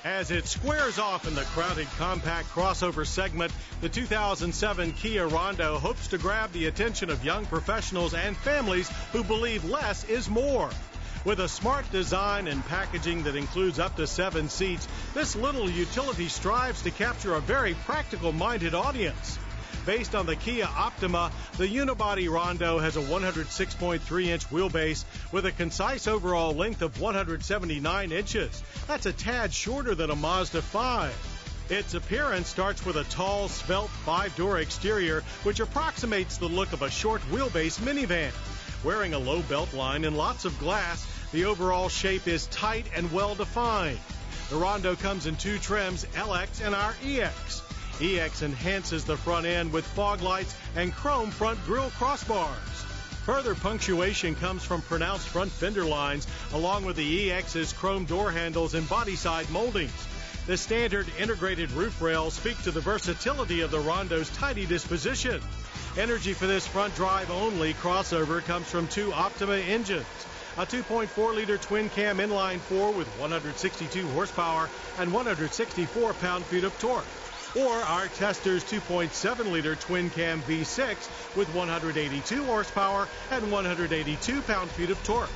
As it squares off in the crowded compact crossover segment, the 2007 Kia Rondo hopes to grab the attention of young professionals and families who believe less is more. With a smart design and packaging that includes up to 7 seats, this little utility strives to capture a very practical-minded audience. Based on the Kia Optima, the unibody Rondo has a 106.3-inch wheelbase with a concise overall length of 179 inches. That's a tad shorter than a Mazda 5. Its appearance starts with a tall, svelte 5-door exterior, which approximates the look of a short wheelbase minivan. Wearing a low belt line and lots of glass, the overall shape is tight and well-defined. The Rondo comes in 2 trims, LX and our EX. EX enhances the front end with fog lights and chrome front grille crossbars. Further punctuation comes from pronounced front fender lines, along with the EX's chrome door handles and body side moldings. The standard integrated roof rails speak to the versatility of the Rondo's tidy disposition. Energy for this front drive only crossover comes from 2 Optima engines. A 2.4-liter twin-cam inline-4 with 162 horsepower and 164 pound-feet of torque. Or our Tester's 2.7-liter twin-cam V6 with 182 horsepower and 182 pound-feet of torque.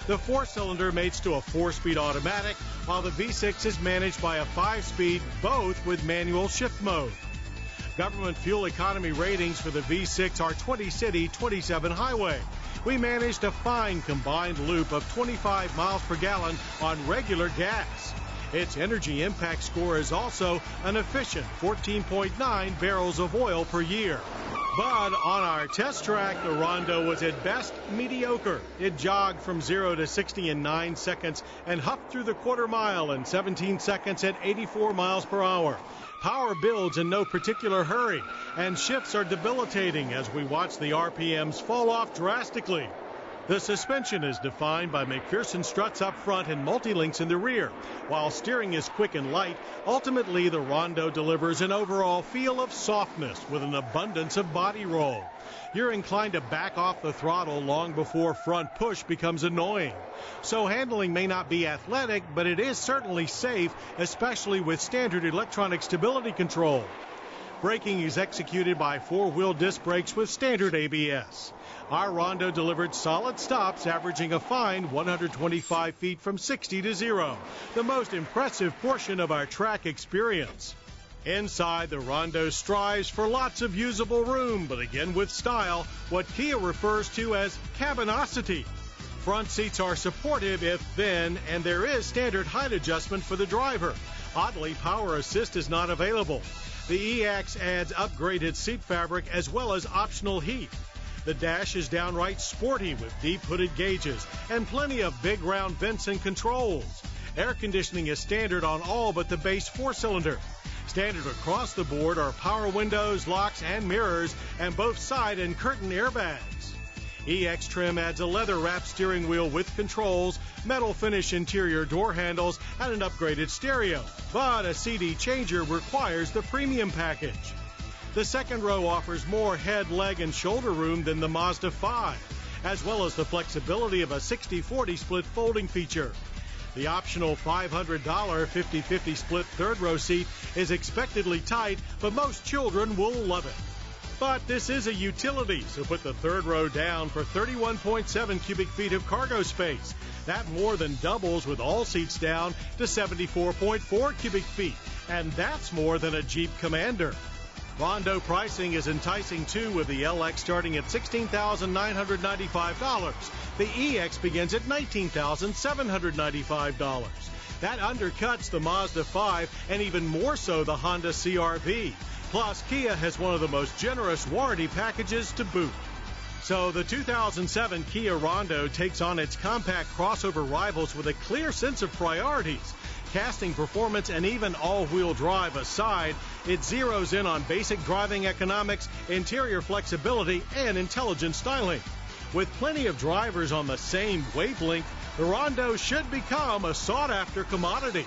The 4-cylinder mates to a 4-speed automatic, while the V6 is managed by a 5-speed, both with manual shift mode. Government fuel economy ratings for the V6 are 20 city, 27 highway. We managed a fine combined loop of 25 miles per gallon on regular gas. Its energy impact score is also an efficient 14.9 barrels of oil per year. But on our test track, the Rondo was at best mediocre. It jogged from 0 to 60 in 9 seconds and huffed through the quarter mile in 17 seconds at 84 miles per hour. Power builds in no particular hurry, and shifts are debilitating as we watch the RPMs fall off drastically. The suspension is defined by McPherson struts up front and multi-links in the rear. While steering is quick and light, ultimately the Rondo delivers an overall feel of softness with an abundance of body roll. You're inclined to back off the throttle long before front push becomes annoying. So handling may not be athletic, but it is certainly safe, especially with standard electronic stability control. Braking is executed by 4-wheel disc brakes with standard ABS. Our Rondo delivered solid stops, averaging a fine 125 feet from 60 to 0, the most impressive portion of our track experience. Inside, the Rondo strives for lots of usable room, but again with style, what Kia refers to as cabinosity. Front seats are supportive if thin, and there is standard height adjustment for the driver. Oddly, power assist is not available. The EX adds upgraded seat fabric as well as optional heat. The dash is downright sporty with deep hooded gauges and plenty of big round vents and controls. Air conditioning is standard on all but the base 4-cylinder. Standard across the board are power windows, locks, and mirrors, and both side and curtain airbags. EX trim adds a leather-wrapped steering wheel with controls, metal finish interior door handles, and an upgraded stereo. But a CD changer requires the premium package. The second row offers more head, leg, and shoulder room than the Mazda 5, as well as the flexibility of a 60-40 split folding feature. The optional $500 50-50 split third row seat is expectedly tight, but most children will love it. But this is a utility, so put the third row down for 31.7 cubic feet of cargo space. That more than doubles with all seats down to 74.4 cubic feet, and that's more than a Jeep Commander. Rondo pricing is enticing too, with the LX starting at $16,995. The EX begins at $19,795. That undercuts the Mazda 5 and even more so the Honda CR-V. Plus, Kia has one of the most generous warranty packages to boot. So the 2007 Kia Rondo takes on its compact crossover rivals with a clear sense of priorities. Casting performance and even all-wheel drive aside, it zeroes in on basic driving economics, interior flexibility, and intelligent styling. With plenty of drivers on the same wavelength, the Rondo should become a sought-after commodity.